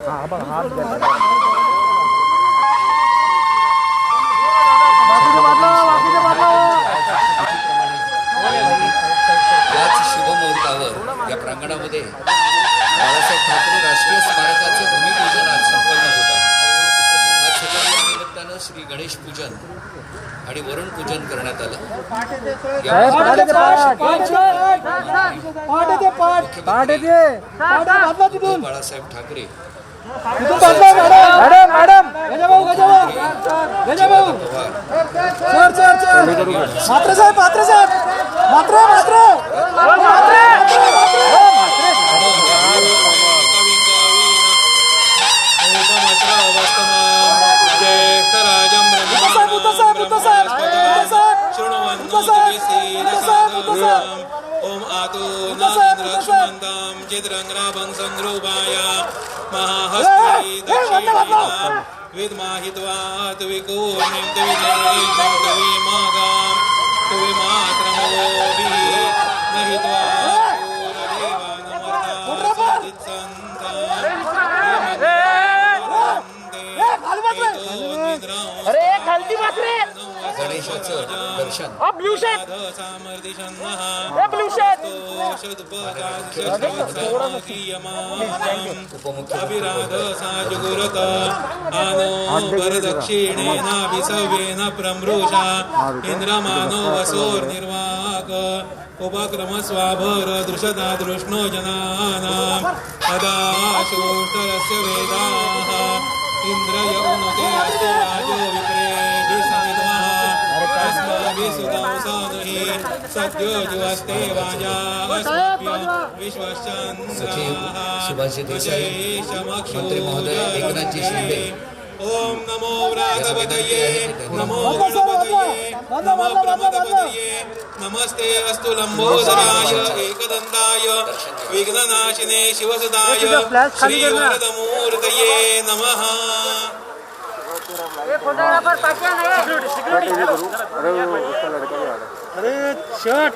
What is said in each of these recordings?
हा बघ हात याच शुभमुहूर्तावर या प्रांगणामध्ये बाळासाहेब ठाकरे राष्ट्रीय स्मारकाचे भूमिपूजन आज संपन्न होत आहे. आज सकाळी या निमित्तानं श्री गणेश पूजन आणि वरुण पूजन करण्यात आलं. बाळासाहेब ठाकरे ओम आतो नान्द्रक्षमन्तं चिद्रङ्ग्राभं संरूपाय महाहस्ती दक्षिणा विद्माहित्वा तुविकूर्णिं तुविनेयं तुविमागां तुविमात्रमलोभिः महित्वा गणेशाचं दर्शन अभिराध साजुगुरत आनो वरदक्षिणेनाभिसवेन प्रमृषा इंद्रमानो वसोर्निर्वाक उपक्रम स्वाभर दृशता दृष्णो जनानां अदा शोष्टरस्य वेदाः इंद्रय उनुते अस्तु राजो विप्रेभिः समिधमः अस्माभिः सुदंसानुहि सद्यो जुहस्ते वाजा अस्मभ्य विश्वश्चन्द्राः सुभाषित देसाई मंत्री महोदय एकनाथजी शिंदे ओम नमो व्रातपतये नमो गणपतये नमो प्रमदपतये नमस्ते अस्तु लंबोदराय एकदंताय विघ्ननाशिने शिवसुताय श्री वरदमूर्तये नमः. अरे शर्ट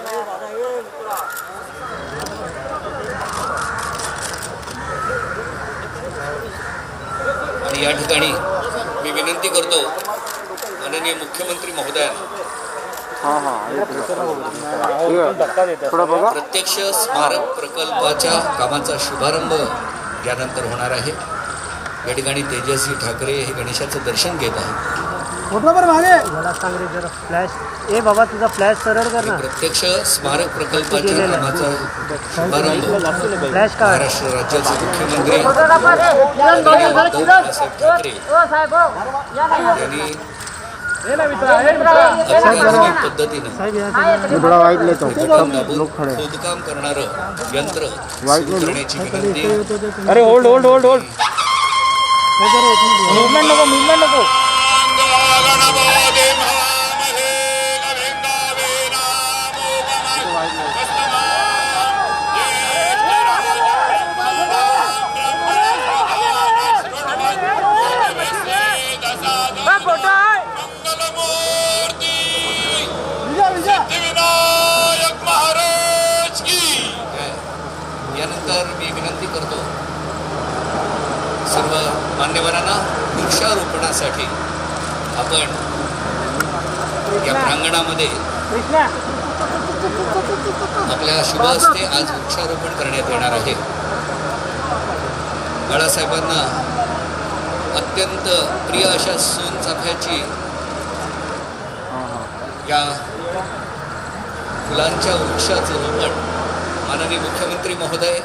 आणि या ठिकाणी मी विनंती करतो माननीय मुख्यमंत्री महोदयांना प्रत्यक्ष स्मारक प्रकल्पाच्या कामाचा शुभारंभ यानंतर होणार आहे. या ठिकाणी तेजस्वी ठाकरे हे गणेशाचं दर्शन घेत आहेत. मला सांग रे जरा फ्लॅश ए बाबा तुझा फ्लॅश सरळ कर ना. प्रत्यक्ष स्मारक प्रकल्पाच्या कामाचा शुभारंभ फ्लॅश का महाराष्ट्र राज्याचे मुख्यमंत्री बाळासाहेब ठाकरे यांनी आधुनिक पद्धतीनं खोदकाम करणारं यंत्र सुरू करण्याची विनंती. अरे hold hold hold hold movement नको मूवमेंट नको. यानंतर मी विनंती करतो सर्व मान्यवरांना वृक्षारोपणासाठी आपण या प्रांगणामध्ये आपल्या शुभ हस्ते आज वृक्षारोपण करण्यात येणार आहे. बाळासाहेबांना अत्यंत प्रिय अशा सोनचाफ्याची या फुलांच्या वृक्षाचं रोपण माननीय मुख्यमंत्री महोदय,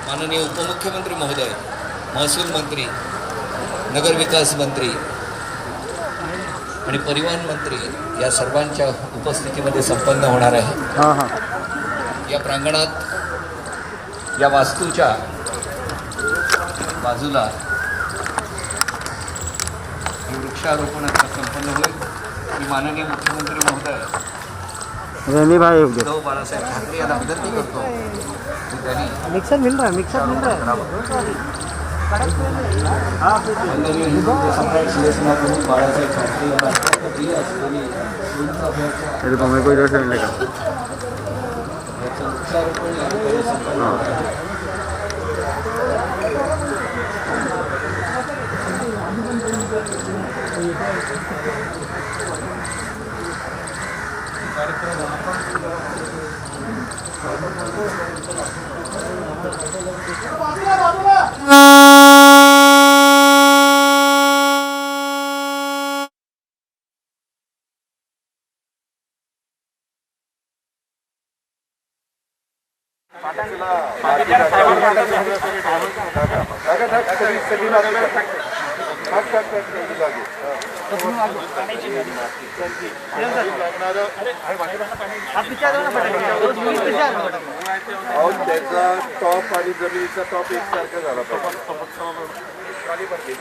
माननीय उपमुख्यमंत्री महोदय, महसूल मंत्री, नगरविकास मंत्री आणि परिवहन मंत्री या सर्वांच्या उपस्थितीमध्ये संपन्न होणार आहे. या प्रांगणात या वास्तूच्या बाजूला हे वृक्षारोपण संपन्न होईल. मी माननीय मुख्यमंत्री महोदय उद्धव बाळासाहेब ठाकरे यांना विनंती करतो की त्यांनी मिक्सर मिल रहा है सम्राट शिवसेनाप्रमुख बाळासाहेब ठाकरे यांना प्रिय असलेली वृक्षारोपण त्याचा टॉप आणि जमिनीचा टॉप एकसारखा झाला खाली पडली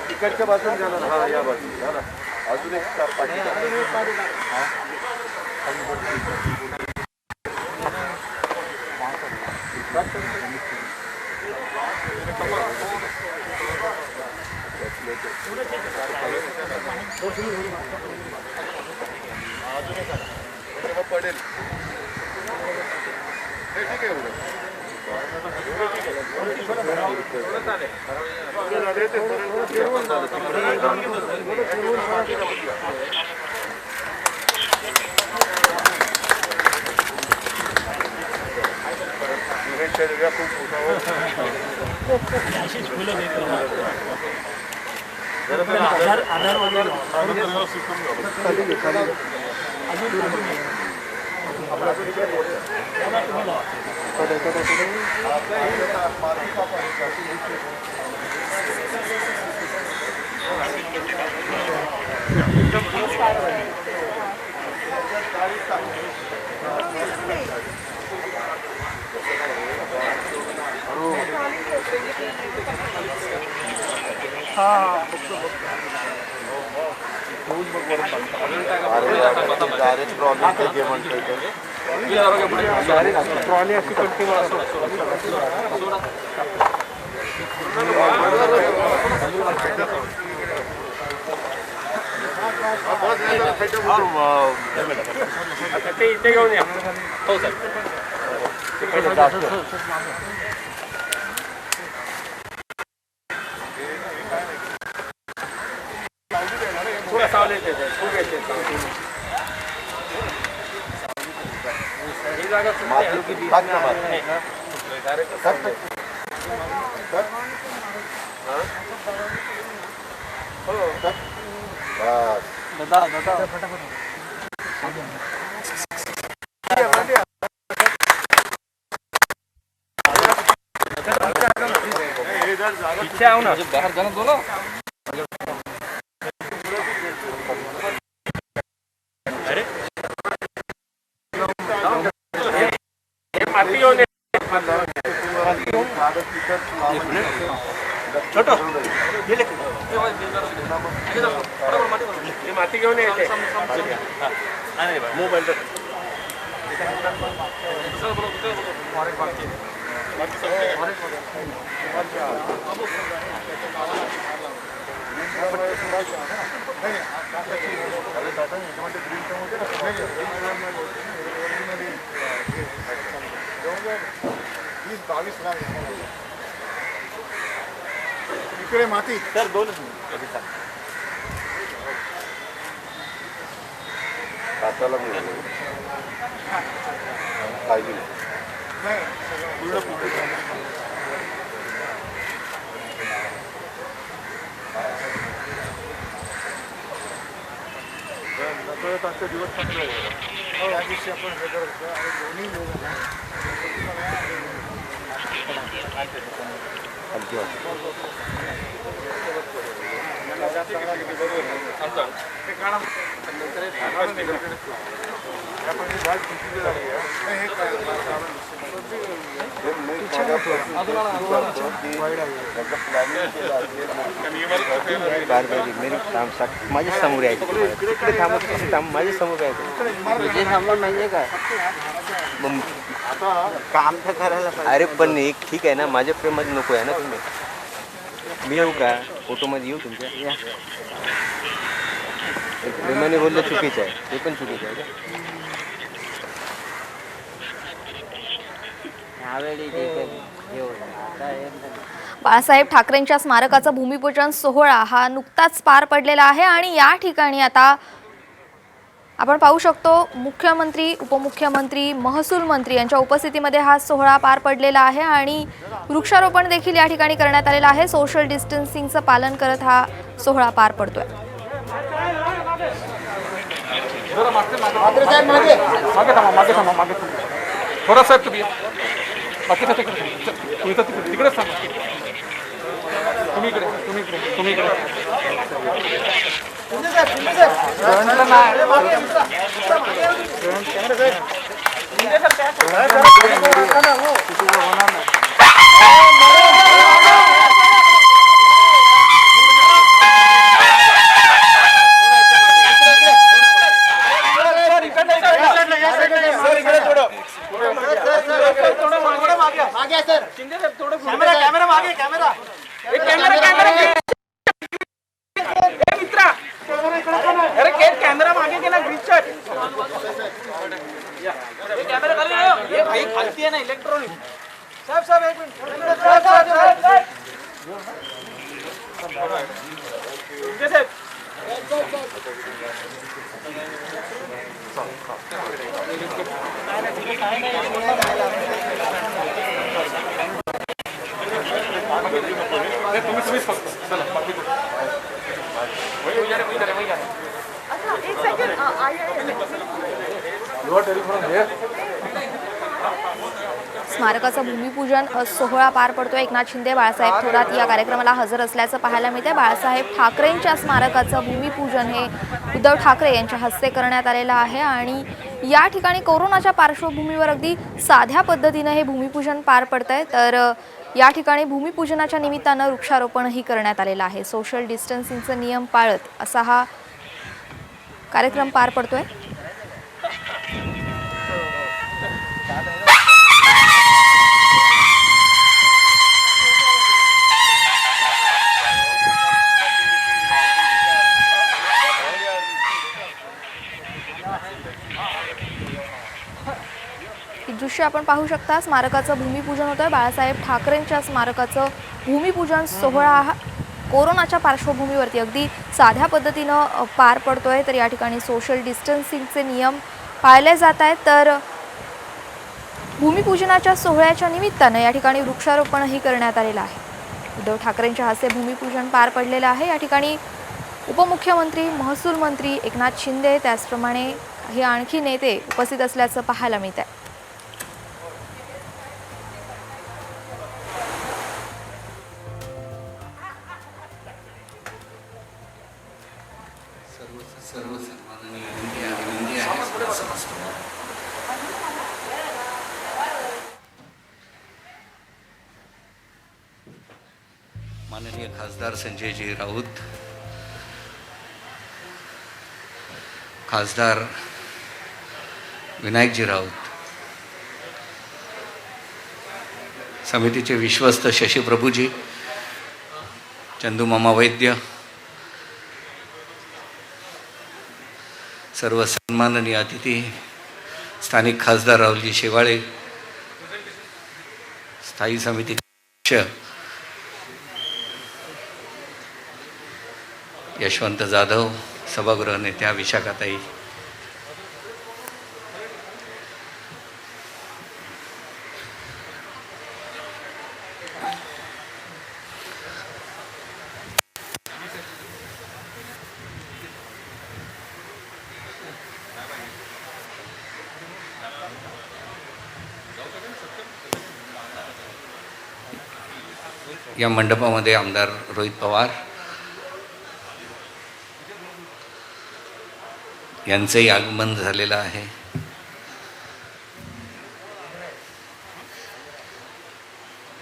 तिकडच्या बाजून झाला ना. हा या बाजून झाला अजून एक 4-5 पडेल. हे ठीक आहे एवढं ट्रॉली अशी कंटिन्यू ते इथे घेऊन या. हो सर. थोडा सावलेत खूप येते ही जागा इथे आहो ना बाहेर जाणं बोला. अरे माती घेऊन छोटो माती घेऊन येते मोबाईल इकडे माती सर दोन हाताला मिळालं पाहिजे दिवस चांगला आहे. या दिवशी आपण हे करत होतो आणि दोन्ही लोक मेरे काम माझ्या समोर यायचं तिकडे थांबत कसं माझ्या समोर यायचं म्हणजे थांबणार नाहीये का काम तर करायला पाहिजे. अरे पण एक ठीक आहे ना, माझ्या प्रेमात नको आहे ना तुम्ही. मी येऊ का फोटोमध्ये येऊ तुमच्या? प्रेमाने बोललं चुकीचं आहे, ते पण चुकीचं आहे. बाळासाहेब ठाकरेंच्या स्मारकाचा भूमिपूजन सोहळा हा नुकताच पार पडलेला आहे आणि या ठिकाणी आता आपण पाहू शकतो मुख्यमंत्री, उपमुख्यमंत्री, महसूल मंत्री यांच्या उपस्थितीमध्ये हा सोहळा पार पडलेला आहे आणि वृक्षारोपण देखील या ठिकाणी करण्यात आलेलं आहे. सोशल डिस्टन्सिंगचं पालन करत हा सोहळा पार पडतोय. साहेब तुम्ही बाकी तिकडेच सांगा. तुम्ही इकडे तुम्ही इकडे तुम्ही इकडे कॅमेरा मागे गेला ग्रीनशॉट भाई खालती आहे ना इलेक्ट्रॉनिक. साहेब एक मिनिट तुम्ही फक्त चला बाकी स्मारकाचं भूमिपूजन सोहळा पार पडतोय. एकनाथ शिंदे, बाळासाहेब थोरात या कार्यक्रमाला हजर असल्याचं पाहायला मिळतंय. बाळासाहेब ठाकरेंच्या स्मारकाचं भूमिपूजन हे उद्धव ठाकरे यांच्या हस्ते करण्यात आलेलं आहे आणि या ठिकाणी कोरोनाच्या पार्श्वभूमीवर अगदी साध्या पद्धतीनं हे भूमिपूजन पार पडतंय. तर या ठिकाणी भूमिपूजनाच्या निमित्तानं वृक्षारोपणही करण्यात आलेलं आहे. सोशल डिस्टन्सिंगचे नियम पाळत असा हा कार्यक्रम पार पडतोय. ही दृश्य आपण पाहू शकता. स्मारकाचं भूमिपूजन होतंय. बाळासाहेब ठाकरेंच्या स्मारकाचं भूमिपूजन सोहळा हा कोरोनाच्या पार्श्वभूमीवरती अगदी साध्या पद्धतीनं पार पडतोय. तर या ठिकाणी सोशल डिस्टन्सिंगचे नियम पाळले जात आहेत. तर भूमिपूजनाच्या सोहळ्याच्या निमित्तानं या ठिकाणी वृक्षारोपणही करण्यात आलेलं आहे. उद्धव ठाकरेंच्या हस्ते भूमिपूजन पार पडलेलं आहे. या ठिकाणी उपमुख्यमंत्री, महसूल मंत्री एकनाथ शिंदे, त्याचप्रमाणे हे आणखी नेते उपस्थित असल्याचं पाहायला मिळत आहे. सर्व सन्माननीय विनंती आहे समस्त माननीय खासदार संजयजी राऊत, खासदार विनायकजी राऊत, समितीचे विश्वस्त शशीप्रभूजी, चंदूमामा वैद्य, सर्व सन्माननीय अतिथी, स्थानिक खासदार राहुलजी शेवाळे, स्थायी समितीचे अध्यक्ष यशवंत जाधव, सभागृह नेत्या विशाखाताई, या मंडपामध्ये आमदार रोहित पवार यांचंही आगमन झालेलं आहे.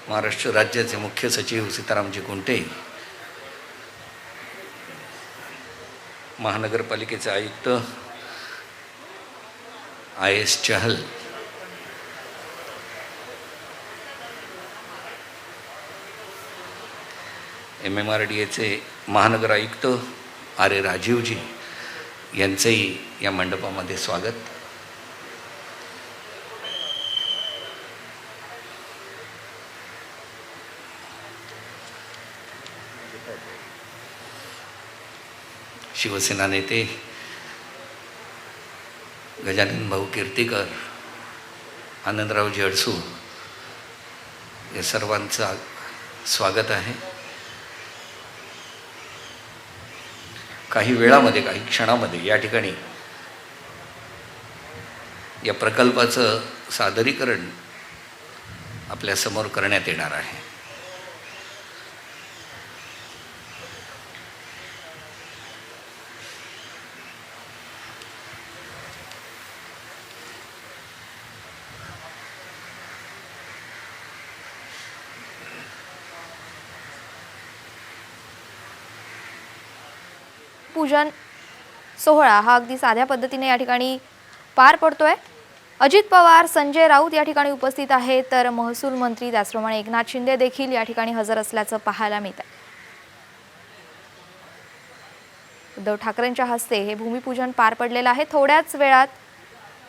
महाराष्ट्र राज्याचे मुख्य सचिव सीतारामजी कुंटे, महानगरपालिकेचे आयुक्त IS चहल, MMRDAचे महानगर आयुक्त आर राजीवजी यांचंही या मंडपामध्ये स्वागत. शिवसेना नेते गजानन भाऊ कीर्तीकर, आनंदरावजी अडसू या सर्वांचं स्वागत आहे. काही वेळामध्ये, काही क्षणामध्ये या ठिकाणी या प्रकल्पाचं सादरीकरण आपल्यासमोर करण्यात येणार आहे. पूजन सोहळा हा अगदी साध्या पद्धतीने या ठिकाणी पार पडतोय. अजित पवार, संजय राऊत या ठिकाणी उपस्थित आहेत, तर महसूल मंत्री त्याचप्रमाणे एकनाथ शिंदे देखील या ठिकाणी हजर असल्याचं पाहायला मिळत आहे. उद्धव ठाकरेंच्या हस्ते हे भूमिपूजन पार पडलेलं आहे. थोड्याच वेळात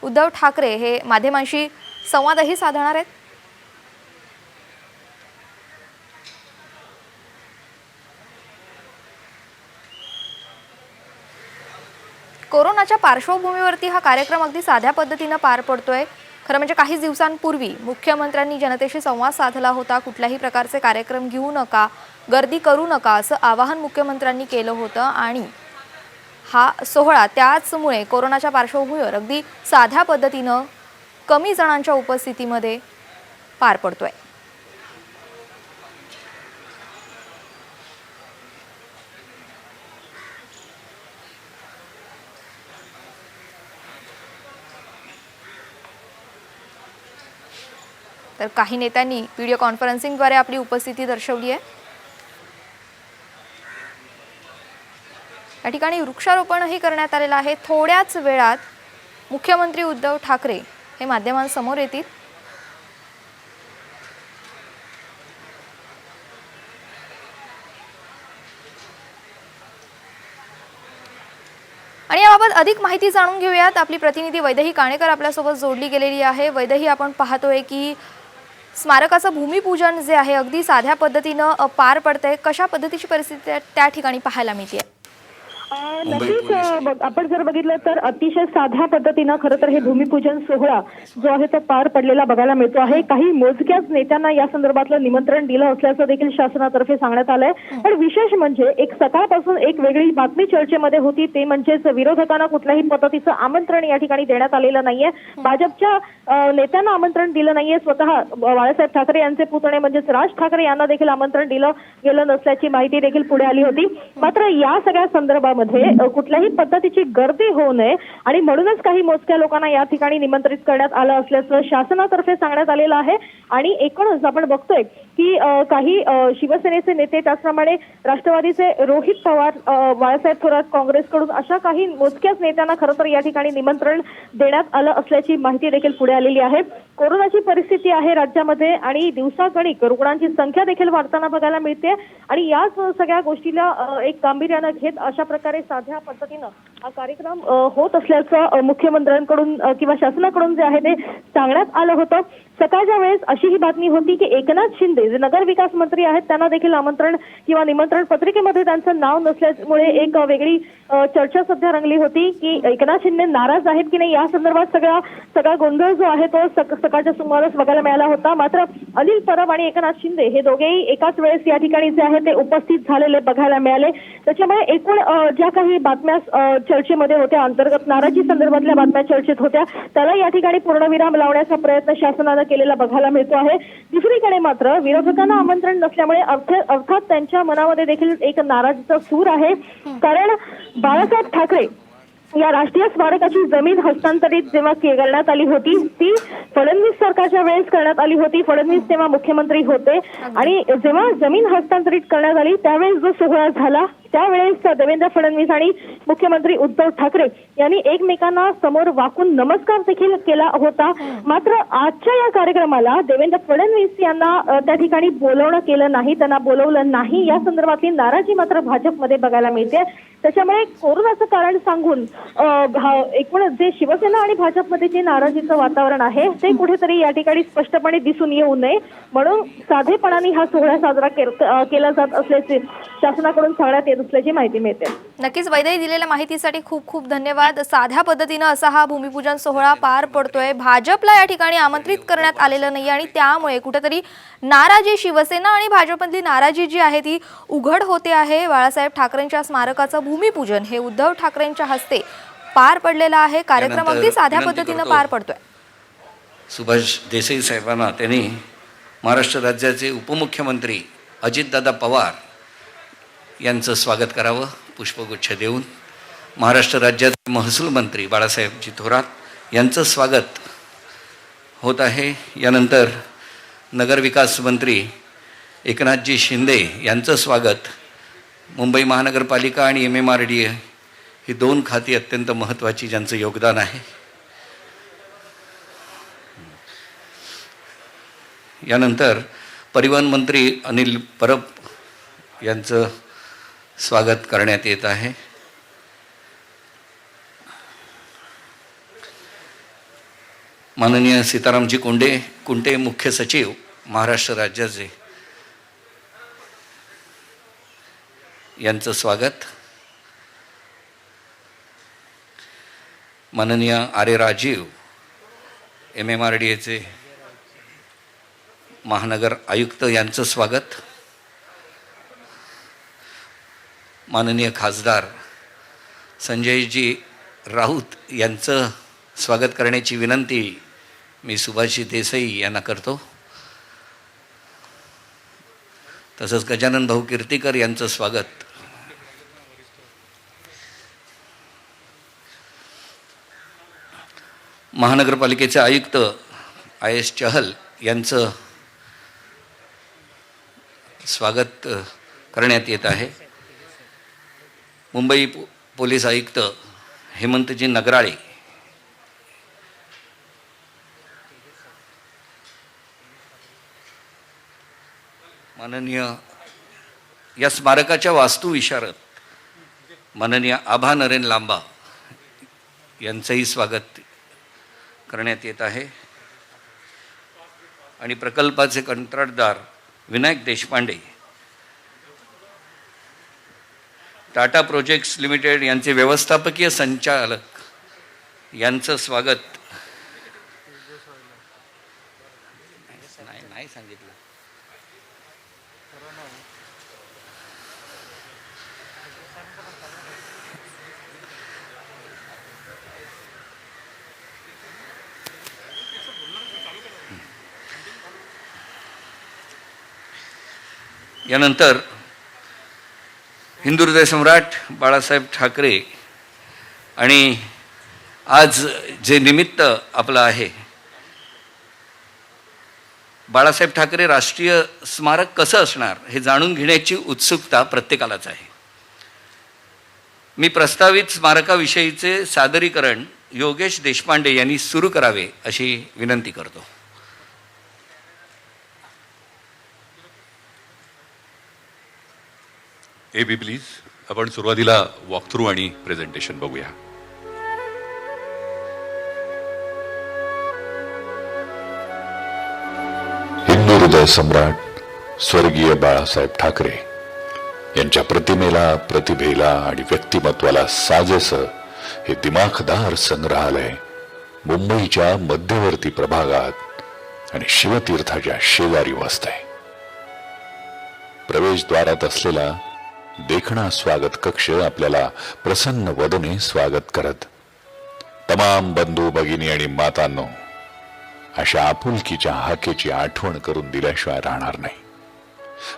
उद्धव ठाकरे हे माध्यमांशी संवादही साधणार आहेत. कोरोनाच्या पार्श्वभूमीवरती हा कार्यक्रम अगदी साध्या पद्धतीनं पार पडतोय. खरं म्हणजे काही दिवसांपूर्वी मुख्यमंत्र्यांनी जनतेशी संवाद साधला होता. कुठल्याही प्रकारचे कार्यक्रम घेऊ नका, गर्दी करू नका असं आवाहन मुख्यमंत्र्यांनी केलं होतं आणि हा सोहळा त्याचमुळे कोरोनाच्या पार्श्वभूमीवर अगदी साध्या पद्धतीनं कमी जणांच्या उपस्थितीमध्ये पार पडतोय. तर काही नेत्यांनी व्हिडिओ कॉन्फरन्सिंगद्वारे आपली उपस्थिती दर्शवली आहे. या ठिकाणी वृक्षारोपणही करण्यात आलेलं आहे. थोड्याच वेळात मुख्यमंत्री उद्धव ठाकरे हे माध्यमांसमोर येतील. आणि याबाबत अधिक माहिती जाणून घेऊयात. आपली प्रतिनिधी वैदेही काणेकर आपल्यासोबत जोडली गेलेली आहे. वैदेही, आपण पाहतोय की स्मारकाचं भूमिपूजन जे आहे अगदी साध्या पद्धतीनं पार पडतंय. कशा पद्धतीची परिस्थिती त्या ठिकाणी पाहायला मिळते? नक्कीच आपण जर बघितलं तर अतिशय साध्या पद्धतीनं खरं तर हे भूमिपूजन सोहळा जो आहे तो पार पडलेला बघायला मिळतो आहे. काही मोजक्याच नेत्यांना या संदर्भातलं निमंत्रण दिलं असल्याचं देखील शासनातर्फे सांगण्यात आलंय. पण विशेष म्हणजे एक सकाळपासून एक वेगळी बातमी चर्चेमध्ये होती, ते म्हणजेच विरोधकांना कुठल्याही पद्धतीचं आमंत्रण या ठिकाणी देण्यात आलेलं नाहीये. भाजपच्या नेत्यांना आमंत्रण दिलं नाहीये. स्वतः बाळासाहेब ठाकरे यांचे पुतणे म्हणजेच राज ठाकरे यांना देखील आमंत्रण दिलं गेलं नसल्याची माहिती देखील पुढे आली होती. मात्र या सगळ्या संदर्भात मध्ये कुठल्याही पद्धतीची गर्दी होऊ नये आणि म्हणूनच काही मोजक्या लोकांना या ठिकाणी निमंत्रित करण्यात आलं असल्याचं शासनातर्फे सांगण्यात आलेलं आहे. आणि एकूणच आपण बघतोय की काही शिवसेनेचे नेते, त्याचप्रमाणे राष्ट्रवादीचे रोहित पवार, बाळासाहेब थोरात काँग्रेसकडून अशा काही मोजक्याच नेत्यांना खरं तर या ठिकाणी निमंत्रण देण्यात आलं असल्याची माहिती देखील पुढे आलेली आहे. कोरोनाची परिस्थिती आहे राज्यामध्ये आणि दिवसागणिक रुग्णांची संख्या देखील वाढताना बघायला मिळते आणि याच सगळ्या गोष्टीला एक गांभीर्यानं घेत अशा प्रकारे साध्या पद्धतीनं हा कार्यक्रम होत असल्याचं मुख्यमंत्र्यांकडून किंवा शासनाकडून जे आहे ते सांगण्यात आलं होतं. सकाळच्या वेळेस अशी ही बातमी होती की एकनाथ शिंदे जे नगर विकास मंत्री आहेत त्यांना देखील आमंत्रण किंवा निमंत्रण पत्रिकेमध्ये त्यांचं नाव नसल्यामुळे एक वेगळी चर्चा सध्या रंगली होती की एकनाथ शिंदे नाराज आहेत की नाही या संदर्भात सगळा गोंधळ जो आहे तो सकाळच्या सुमारास बघायला मिळाला होता. मात्र अनिल परब आणि एकनाथ शिंदे हे दोघेही एकाच वेळेस या ठिकाणी जे आहे ते उपस्थित झालेले बघायला मिळाले. त्याच्यामुळे एकूण ज्या काही बातम्या चर्चेमध्ये होत्या, अंतर्गत नाराजी संदर्भातल्या बातम्या चर्चेत होत्या, त्याला या ठिकाणी पूर्णविराम लावण्याचा प्रयत्न शासनानं केलेला बघायला मिळतो आहे. दुसरीकडे मात्र विरोधकांना आमंत्रण नसल्यामुळे अर्थात त्यांच्या मनामध्ये देखील एक नाराजीचा सूर आहे. कारण बाळासाहेब ठाकरे या राष्ट्रीय स्मारकाची जमीन हस्तांतरित जेव्हा करण्यात आली होती ती फडणवीस सरकारच्या वेळेस करण्यात आली होती. फडणवीस तेव्हा मुख्यमंत्री होते आणि जेव्हा जमीन हस्तांतरित करण्यात आली त्यावेळेस जो सोहळा झाला त्यावेळेस देवेंद्र फडणवीस आणि मुख्यमंत्री उद्धव ठाकरे यांनी एकमेकांना समोर वाकून नमस्कार देखील केला होता. मात्र आजच्या या कार्यक्रमाला देवेंद्र फडणवीस यांना त्या ठिकाणी बोलवणं केलं नाही, त्यांना बोलवलं नाही, या संदर्भातली नाराजी मात्र भाजपमध्ये बघायला मिळते. त्याच्यामुळे कोरोनाचं कारण सांगून एकूण जे शिवसेना आणि भाजपमध्ये जे नाराजीचं वातावरण आहे ते कुठेतरी या ठिकाणी स्पष्टपणे दिसून येऊ नये म्हणून साधेपणाने हा सोहळा साजरा केला जात असल्याचे शासनाकडून सांगण्यात येत असल्याची माहिती मिळते. नक्कीच वैद्यही दिलेल्या माहितीसाठी खूप खूप धन्यवाद. साध्या पद्धतीनं असा हा भूमिपूजन सोहळा पार पडतोय. भाजपला या ठिकाणी आमंत्रित करण्यात आलेलं नाही आणि त्यामुळे कुठेतरी नाराजी शिवसेना आणि भाजपमधली नाराजी जी आहे ती उघड होते आहे. बाळासाहेब ठाकरेंच्या स्मारकाचं भूमिपूजन हे उद्धव ठाकरेंच्या हस्ते पार पडलेलं आहे. कार्यक्रम अगदी साध्या पद्धतीनं पार पडतोय. सुभाष देसाई साहेबांना त्यांनी महाराष्ट्र राज्याचे उपमुख्यमंत्री अजितदादा पवार यांचं स्वागत करावं पुष्पगुच्छ देऊन. महाराष्ट्र राज्याचे महसूल मंत्री बाळासाहेबजी थोरात यांचं स्वागत होत आहे. यानंतर नगरविकास मंत्री एकनाथजी शिंदे यांचं स्वागत. मुंबई महानगरपालिका आणि MMRDA ही दोन खाती अत्यंत महत्त्वाची ज्यांचं योगदान आहे. यानंतर परिवहन मंत्री अनिल परब यांचं स्वागत करण्यात येत आहे. माननीय सीतारामजी कुंटे मुख्य सचिव महाराष्ट्र राज्याचे यांचं स्वागत. माननीय आरे राजीव MMRDAचे महानगर आयुक्त यांचं स्वागत. माननीय खासदार संजयजी राऊत यांचं स्वागत करण्याची विनंती मी सुभाष देसाई यांना करतो. तसंच गजानन भाऊ कीर्तीकर यांचं स्वागत. महानगरपालिकेचे आयुक्त IS चहल यांचं स्वागत करण्यात येत आहे. मुंबई पोलीस आयुक्त हेमंतजी नगराळे माननीय या स्मारकाच्या वास्तुविशारद माननीय आभा नरेन लांबा यांचंही स्वागत करण्यात येत आहे. आणि प्रकल्पाचे कंत्राटदार विनायक देशपांडे टाटा प्रोजेक्ट्स लिमिटेड यांचे व्यवस्थापकीय संचालक यांचं स्वागत. नाही सांगितलं. यानंतर हिंदू हृदय सम्राट बाळासाहेब ठाकरे आणि आज जे निमित्त आपलं आहे, बाळासाहेब ठाकरे राष्ट्रीय स्मारक कसं असणार हे जाणून घेण्याची उत्सुकता प्रत्येकालाच आहे. मी प्रस्तावित स्मारकाविषयीचे सादरीकरण योगेश देशपांडे यांनी सुरू करावे अशी विनंती करतो. AB please. आपण सुरुवातीला वॉकथ्रू आणि प्रेझेंटेशन बघूया. हिंदू हृदय सम्राट स्वर्गीय बाळासाहेब ठाकरे यांच्या प्रतिमेला, प्रतिभेला आणि व्यक्तिमत्वाला साजेसं हे दिमाखदार संग्रहालय मुंबईच्या मध्यवर्ती प्रभागात आणि शिवतीर्थाच्या शेजारी वसतंय. प्रवेशद्वारात असलेला देखणा स्वागत कक्ष आपल्याला प्रसन्न वदने स्वागत करत. तमाम बंधू भगिनी आणि मातांनो, अशा आपुलकीच्या हाकेची आठवण करून दिल्याशिवाय राहणार नाही.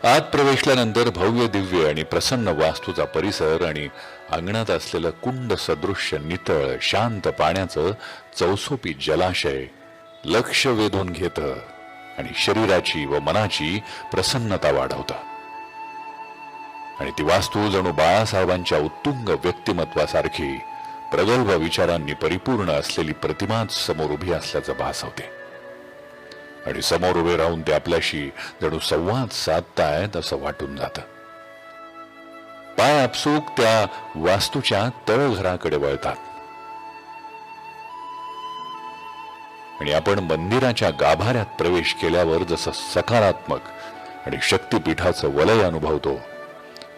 आत प्रवेशल्यानंतर भव्य दिव्य आणि प्रसन्न वास्तूचा परिसर आणि अंगणात असलेलं कुंड सदृश्य नितळ शांत पाण्याचं चौसोपी जलाशय लक्ष वेधून घेतं आणि शरीराची व मनाची प्रसन्नता वाढवतं. आणि ती वास्तू जणू बाळासाहेबांच्या उत्तुंग व्यक्तिमत्वासारखी प्रगल्भ विचारांनी परिपूर्ण असलेली प्रतिमाच समोर उभी असल्याचं भासवते. आणि समोर उभे राहून ते आपल्याशी जणू संवाद साधतायत असं वाटून जातं. पाय आपसूक त्या वास्तूच्या तळघराकडे वळतात आणि आपण मंदिराच्या गाभाऱ्यात प्रवेश केल्यावर जसं सकारात्मक आणि शक्तिपीठाचं वलय अनुभवतो,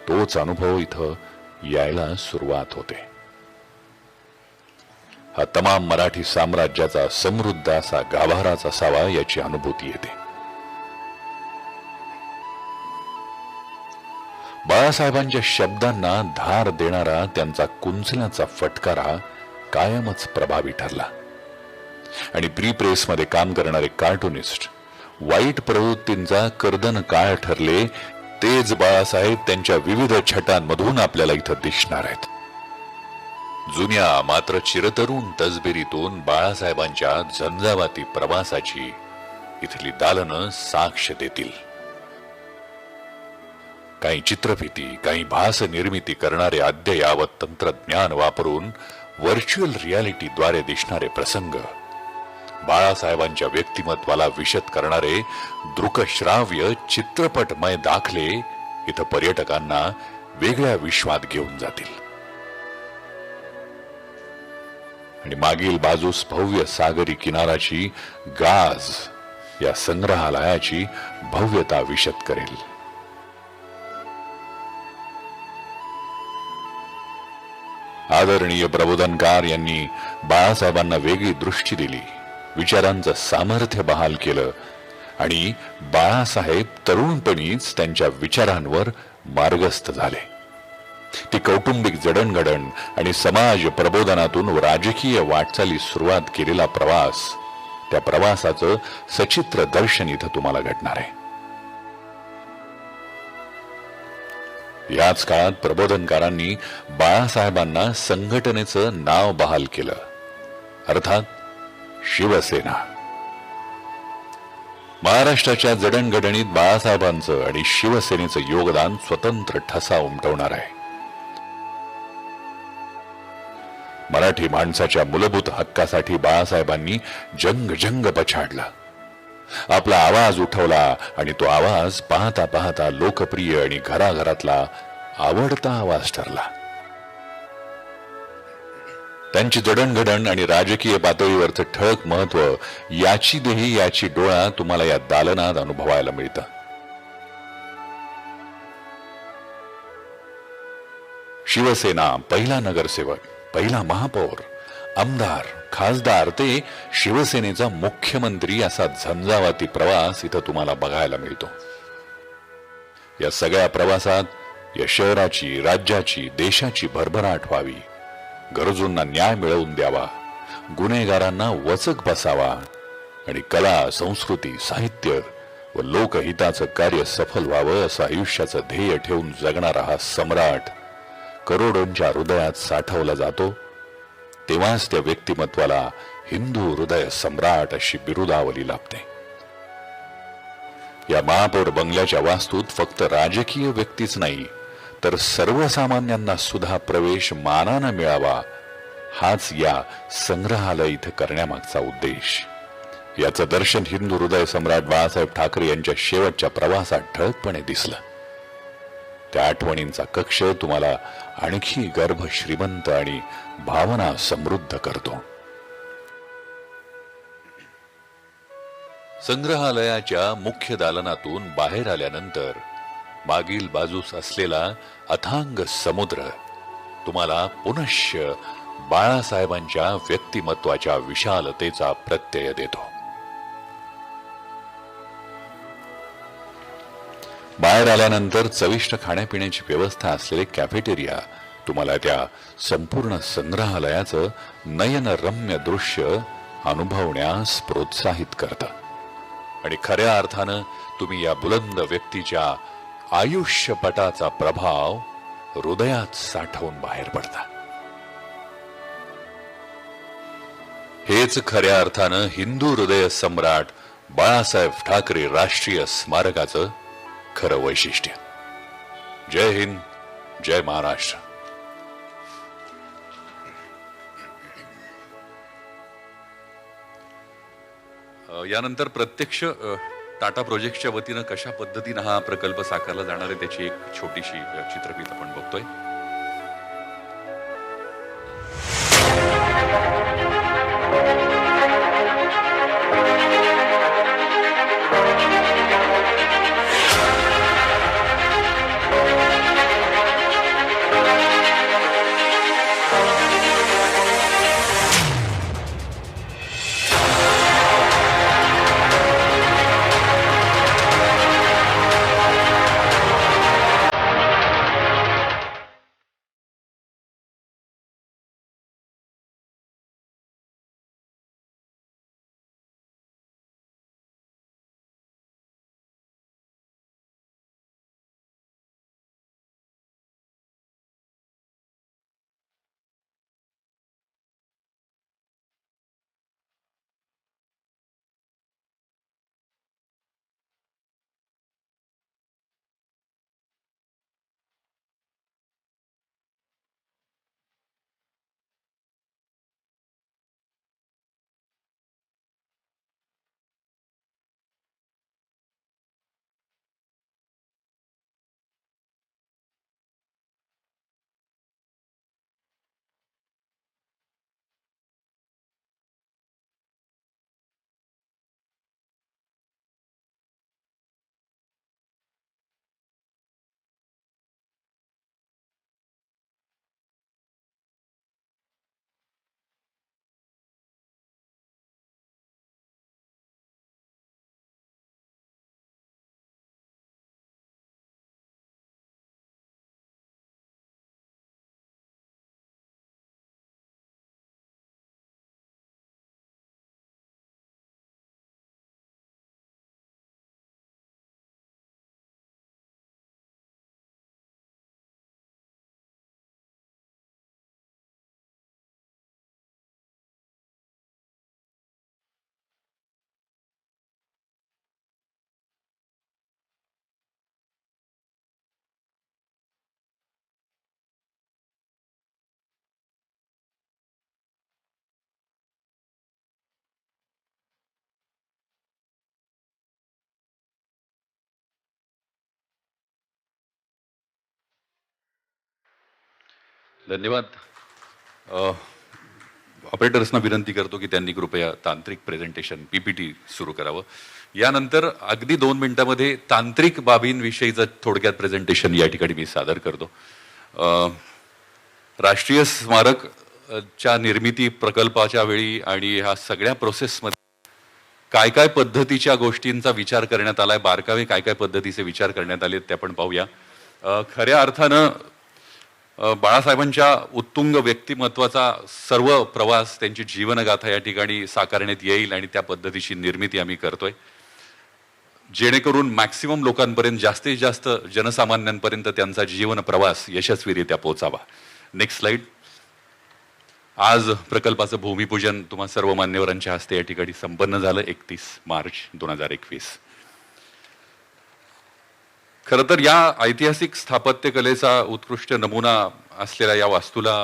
तोच अनुभव इथं यायला सुरुवात होते. हा तमाम मराठी साम्राज्याचा समृद्ध असा गाभाराच असावा याची अनुभूती येते. बाळासाहेबांच्या शब्दांना धार देणारा त्यांचा कुंचल्याचा फटकारा कायमच प्रभावी ठरला. आणि प्री प्रेस मध्ये काम करणारे कार्टुनिस्ट वाईट प्रवृत्तींचा कर्दन काय ठरले, तेच बाळासाहेब त्यांच्या विविध छटांमधून आपल्याला इथं दिसणार आहेत. जुन्या मात्र चिरतरुण तसबिरीतून बाळासाहेबांच्या झंझावाती प्रवासाची इथली दालनं साक्ष देतील. काही चित्रफिती, काही भास निर्मिती करणारे अद्ययावत तंत्रज्ञान वापरून व्हर्च्युअल रियालिटीद्वारे दिसणारे प्रसंग, बाळासाहेबांच्या व्यक्तिमत्वाला विशद करणारे दृकश्राव्य चित्रपटमय दाखले इथं पर्यटकांना वेगळ्या विश्वात घेऊन जातील. आणि मागील बाजूस भव्य सागरी किनाराची गाज या संग्रहालयाची भव्यता विशद करेल. आदरणीय प्रबोधनकार यांनी बाळासाहेबांना वेगळी दृष्टी दिली, विचारांचं सामर्थ्य बहाल केलं आणि बाळासाहेब तरुणपणीच त्यांच्या विचारांवर मार्गस्थ झाले. ती कौटुंबिक जडणघडण आणि समाज प्रबोधनातून राजकीय वाटचालीस सुरुवात केलेला प्रवास, त्या प्रवासाचं सचित्र दर्शन इथं तुम्हाला घडणार आहे. याच काळात प्रबोधनकारांनी बाळासाहेबांना संघटनेचं नाव बहाल केलं, अर्थात शिवसेना. महाराष्ट्राच्या जडणघडणीत बाळासाहेबांचं आणि शिवसेनेचं योगदान स्वतंत्र ठसा उमटवणार आहे. मराठी माणसाच्या मूलभूत हक्कासाठी बाळासाहेबांनी जंग पछाडला, आपला आवाज उठवला आणि तो आवाज पाहता पाहता लोकप्रिय आणि घराघरातला आवडता आवाज ठरला. त्यांची जडणघडण आणि राजकीय पातळीवरचं ठळक महत्व याची देही याची डोळा तुम्हाला या दालनात अनुभवायला मिळतं. शिवसेना पहिला नगरसेवक, पहिला महापौर, आमदार, खासदार ते शिवसेनेचा मुख्यमंत्री असा झंझावाती प्रवास इथं तुम्हाला बघायला मिळतो. या सगळ्या प्रवासात या शहराची, राज्याची, देशाची भरभराट व्हावी, गरजूंना न्याय मिळवून द्यावा, गुन्हेगारांना वचक बसावा आणि कला, संस्कृती, साहित्य व लोकहिताचं कार्य सफल व्हावं असं आयुष्याचं ध्येय ठेवून जगणारा हा सम्राट करोडोंच्या हृदयात साठवला जातो. तेव्हाच त्या व्यक्तिमत्वाला हिंदू हृदय सम्राट अशी बिरुदावली लाभते. या महापौर बंगल्याच्या वास्तूत फक्त राजकीय व्यक्तीच नाही, तर सर्वसामान्यांना सुद्धा प्रवेश मानानं मिळावा, हाच या संग्रहालय इथं करण्यामागचा उद्देश. याचं दर्शन हिंदू हृदय सम्राट बाळासाहेब ठाकरे यांच्या शेवटच्या प्रवासात ठळकपणे दिसलं. त्या आठवणींचा कक्ष तुम्हाला आणखी गर्भ श्रीमंत आणि भावना समृद्ध करतो. संग्रहालयाच्या मुख्य दालनातून बाहेर आल्यानंतर मागील बाजूस असलेला अथांग समुद्र तुम्हाला पुनश्च बाळासाहेबांच्या व्यक्तिमत्वाच्या विशालतेचा प्रत्यय देतो. बाहेर आल्यानंतर चविष्ट खाण्यापिण्याची व्यवस्था असलेले कॅफेटेरिया तुम्हाला त्या संपूर्ण संग्रहालयाचं नयनरम्य दृश्य अनुभवण्यास प्रोत्साहित करतं. आणि खऱ्या अर्थानं तुम्ही या बुलंद व्यक्तीच्या आयुष्यपटाचा प्रभाव हृदयात साठवून बाहेर पडता. हेच खऱ्या अर्थानं हिंदू हृदय सम्राट बाळासाहेब ठाकरे राष्ट्रीय स्मारकाचं खरं वैशिष्ट्य. जय हिंद, जय महाराष्ट्र. यानंतर प्रत्यक्ष टाटा प्रोजेक्टच्या वतीनं कशा पद्धतीनं हा प्रकल्प साकारला जाणार आहे त्याची एक छोटीशी चित्रफित आपण बघतोय. धन्यवाद. ऑपरेटर्सना विनंती करतो की त्यांनी कृपया तांत्रिक प्रेझेंटेशन पीपीटी सुरू करावं. यानंतर अगदी 2 मिनिटांमध्ये तांत्रिक बाबींविषयीचं थोडक्यात प्रेझेंटेशन या ठिकाणी मी सादर करतो. राष्ट्रीय स्मारक च्या निर्मिती प्रकल्पाच्या वेळी आणि ह्या सगळ्या प्रोसेसमध्ये काय काय पद्धतीच्या गोष्टींचा विचार करण्यात आलाय, बारकावे काय काय पद्धतीचे विचार करण्यात आले ते आपण पाहूया. खऱ्या अर्थानं बाळासाहेबांच्या उत्तुंग व्यक्तिमत्वाचा सर्व प्रवास, त्यांची जीवनगाथा या ठिकाणी साकारण्यात येईल आणि त्या पद्धतीची निर्मिती आम्ही करतोय, जेणेकरून मॅक्सिमम लोकांपर्यंत, जास्तीत जास्त जनसामान्यांपर्यंत त्यांचा जीवन प्रवास यशस्वीरित्या पोहोचावा. Next slide. आज प्रकल्पाचं भूमिपूजन तुम्हा सर्व मान्यवरांच्या हस्ते या ठिकाणी संपन्न झालं 31 मार्च 2021. खरं तर या ऐतिहासिक स्थापत्यकलेचा उत्कृष्ट नमुना असलेल्या या वास्तूला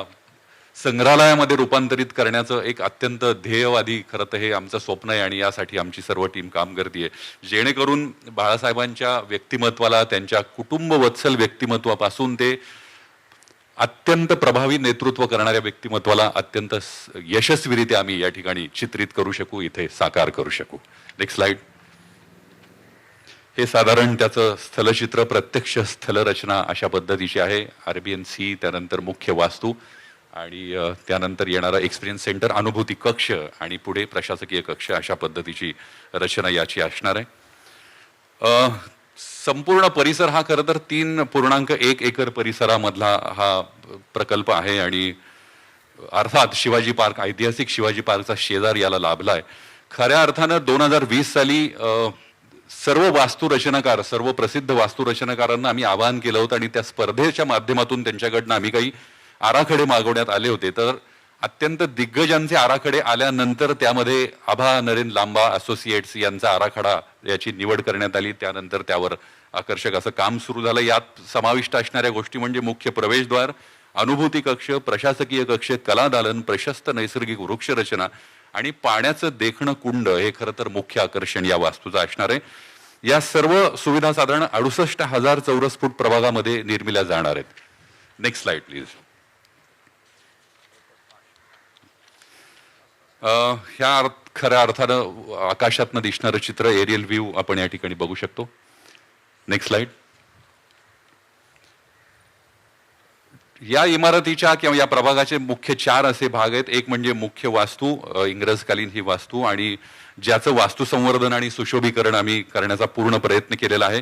संग्रहालयामध्ये रूपांतरित करण्याचं एक अत्यंत ध्येयवादी खरं तर हे आमचं स्वप्न आहे आणि यासाठी आमची सर्व टीम काम करते, जेणेकरून बाळासाहेबांच्या व्यक्तिमत्वाला, त्यांच्या कुटुंबवत्सल व्यक्तिमत्वापासून ते अत्यंत प्रभावी नेतृत्व करणाऱ्या व्यक्तिमत्वाला अत्यंत यशस्वीरित्या आम्ही या ठिकाणी चित्रित करू शकू, इथे साकार करू शकू. Next slide. हे साधारण त्याचं स्थलचित्र, प्रत्यक्ष स्थलरचना अशा पद्धतीची आहे. आरबीएन सी, त्यानंतर मुख्य वास्तू आणि त्यानंतर येणारा एक्सपिरियन्स सेंटर, अनुभूती कक्ष आणि पुढे प्रशासकीय कक्ष अशा पद्धतीची रचना याची असणार आहे. संपूर्ण परिसर हा खरं तर 3.1 एकर परिसरामधला हा प्रकल्प आहे आणि अर्थात शिवाजी पार्क, ऐतिहासिक शिवाजी पार्कचा शेजार याला लाभलाय. खऱ्या अर्थानं 2020 साली सर्व वास्तुरचनाकार, सर्व प्रसिद्ध वास्तुरचनाकारांना आम्ही आवाहन केलं होतं आणि त्या स्पर्धेच्या माध्यमातून त्यांच्याकडनं आम्ही काही आराखडे मागवण्यात आले होते. तर अत्यंत दिग्गजांचे आराखडे आल्यानंतर त्यामध्ये आभा नरेन लांबा असोसिएट्स यांचा आराखडा याची निवड करण्यात आली. त्यानंतर त्यावर आकर्षक असं काम सुरू झालं. यात समाविष्ट असणाऱ्या गोष्टी म्हणजे मुख्य प्रवेशद्वार, अनुभूती कक्ष, प्रशासकीय कक्ष, कला दालन, प्रशस्त नैसर्गिक वृक्षरचना आणि पाण्याचं देखणं कुंड हे खरं तर मुख्य आकर्षण या वास्तूचं असणार आहे. या सर्व सुविधा साधारण 68,000 चौरस फूट प्रभागामध्ये निर्मिल्या जाणार आहेत. Next slide please. ह्या खऱ्या अर्थानं आकाशातनं दिसणारं चित्र, एरियल व्ह्यू आपण या ठिकाणी बघू शकतो. Next slide. या इमारतीच्या किंवा या प्रभागाचे मुख्य 4 असे भाग आहेत. एक म्हणजे मुख्य वास्तू, इंग्रजकालीन ही वास्तू, आणि ज्याचं वास्तू संवर्धन आणि सुशोभीकरण आम्ही करण्याचा पूर्ण प्रयत्न केलेला आहे.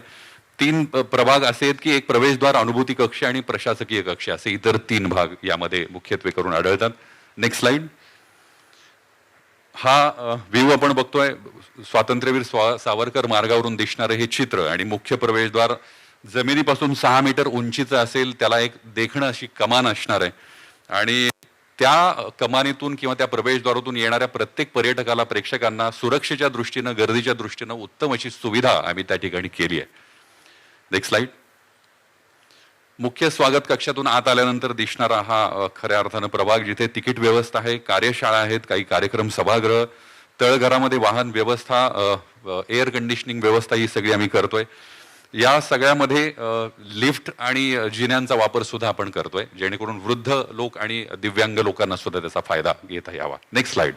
3 प्रभाग असे आहेत की एक प्रवेशद्वार, अनुभूती कक्ष आणि प्रशासकीय कक्ष असे इतर 3 भाग यामध्ये मुख्यत्वे करून आढळतात. Next slide. हा व्ह्यू आपण बघतोय, स्वातंत्र्यवीर सावरकर मार्गावरून दिसणारं हे चित्र, आणि मुख्य प्रवेशद्वार जमिनीपासून 6 मीटर उंचीचं असेल. त्याला एक देखणं अशी कमान असणार आहे, आणि त्या कमानीतून किंवा त्या प्रवेशद्वारातून येणाऱ्या प्रत्येक पर्यटकाला, प्रेक्षकांना सुरक्षेच्या दृष्टीनं, गर्दीच्या दृष्टीनं उत्तम अशी सुविधा आम्ही त्या ठिकाणी केली आहे. Next slide. मुख्य स्वागत कक्षातून आत आल्यानंतर दिसणारा हा खऱ्या अर्थानं प्रभाग, जिथे तिकीट व्यवस्था आहे, कार्यशाळा आहेत, काही कार्यक्रम सभागृह, तळघरामध्ये वाहन व्यवस्था, एअर कंडिशनिंग व्यवस्था ही सगळी आम्ही करतोय. या सगळ्यामध्ये लिफ्ट आणि जिन्यांचा वापर सुद्धा आपण करतोय, जेणेकरून वृद्ध लोक आणि दिव्यांग लोकांना सुद्धा त्याचा फायदा घेता यावा. Next slide.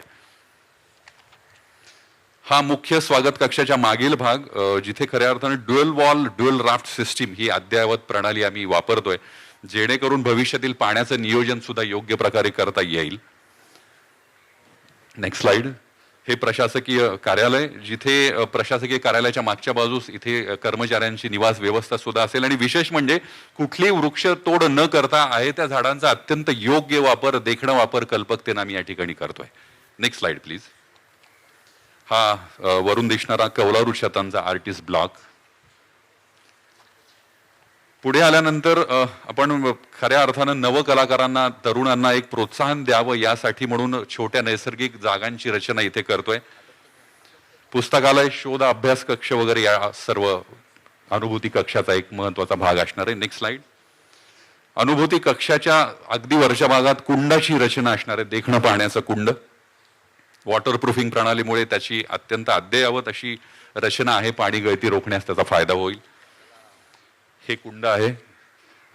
हा मुख्य स्वागत कक्षाच्या मागील भाग, जिथे खऱ्या अर्थानं dual wall, dual raft system ही अद्ययावत प्रणाली आम्ही वापरतोय, जेणेकरून भविष्यातील पाण्याचं नियोजन सुद्धा योग्य प्रकारे करता येईल. Next slide. हे प्रशासकीय कार्यालय, जिथे प्रशासकीय कार्यालयाच्या मागच्या बाजूस इथे कर्मचाऱ्यांची निवास व्यवस्था सुद्धा असेल, आणि विशेष म्हणजे कुठलीही वृक्ष तोड न करता आहे त्या झाडांचा अत्यंत योग्य वापर, देखणं वापर कल्पकतेनं आम्ही या ठिकाणी करतोय. Next slide please. हा वरून दिसणारा कौलारू छतांचा आर्टिस्ट ब्लॉक. पुढे आल्यानंतर आपण खऱ्या अर्थानं नवकलाकारांना, तरुणांना एक प्रोत्साहन द्यावं यासाठी म्हणून छोट्या नैसर्गिक जागांची रचना इथे करतोय. पुस्तकालय, शोध अभ्यास कक्ष वगैरे या सर्व अनुभूती कक्षाचा एक महत्वाचा भाग असणार आहे. Next slide. अनुभूती कक्षाच्या अगदी वरच्या भागात कुंडाची रचना असणार आहे, देखणं पाण्याचं कुंड. वॉटरप्रूफिंग प्रणालीमुळे त्याची अत्यंत अद्ययावत अशी रचना आहे, पाणी गळती रोखण्यास त्याचा फायदा होईल. हे कुंड आहे,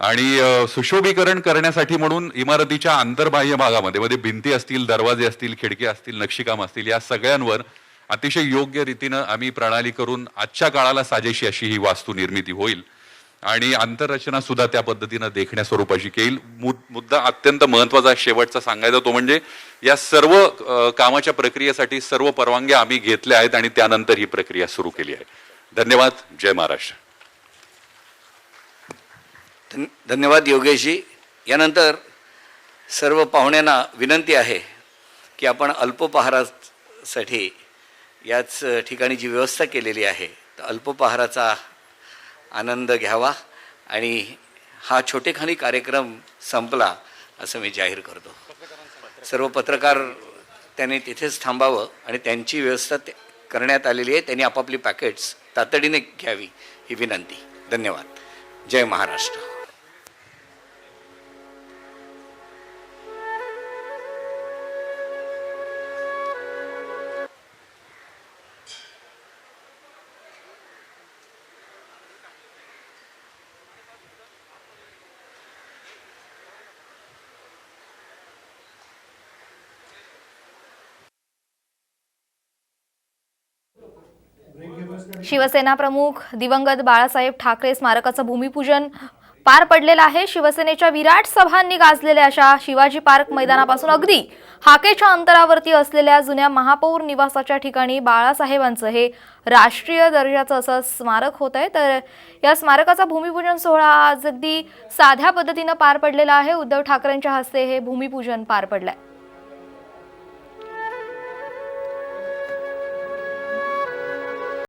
आणि सुशोभीकरण करण्यासाठी म्हणून इमारतीच्या आंतरबाह्य भागामध्ये भिंती असतील, दरवाजे असतील, खिडकी असतील, नक्षीकाम असतील, या सगळ्यांवर अतिशय योग्य रीतीनं आम्ही प्रणाली करून आजच्या काळाला साजेशी अशी ही वास्तू निर्मिती होईल, आणि आंतररचना सुद्धा त्या पद्धतीनं देखण्या स्वरूपाची येईल. मुद्दा अत्यंत महत्वाचा शेवटचा सांगायचा तो म्हणजे या सर्व कामाच्या प्रक्रियेसाठी सर्व परवानग्या आम्ही घेतल्या आहेत, आणि त्यानंतर ही प्रक्रिया सुरू केली आहे. धन्यवाद. जय महाराष्ट्र. धन्यवाद योगेशजी. यानंतर सर्व पाहुण्यांना विनंती आहे की आपण अल्पोपहारासाठी याच ठिकाणी जी व्यवस्था केलेली आहे तर अल्पोपहाराचा आनंद घ्यावा, आणि हा छोटेखानी कार्यक्रम संपला असं मी जाहीर करतो. सर्व पत्रकार त्यांनी तिथेच थांबावं, आणि त्यांची व्यवस्था करण्यात आलेली आहे, त्यांनी आपापली पॅकेट्स तातडीने घ्यावी ही विनंती. धन्यवाद. जय महाराष्ट्र. शिवसेना प्रमुख दिवंगत बाळासाहेब ठाकरे स्मारकाचं भूमिपूजन पार पडलेलं आहे. शिवसेनेच्या विराट सभांनी गाजलेल्या अशा शिवाजी पार्क मैदानापासून अगदी हाकेच्या अंतरावरती असलेल्या जुन्या महापौर निवासाच्या ठिकाणी बाळासाहेबांचं हे राष्ट्रीय दर्जाचं असं स्मारक होत आहे. तर या स्मारकाचा भूमिपूजन सोहळा आज अगदी साध्या पद्धतीनं पार पडलेला आहे. उद्धव ठाकरेंच्या हस्ते हे भूमिपूजन पार पडलंय.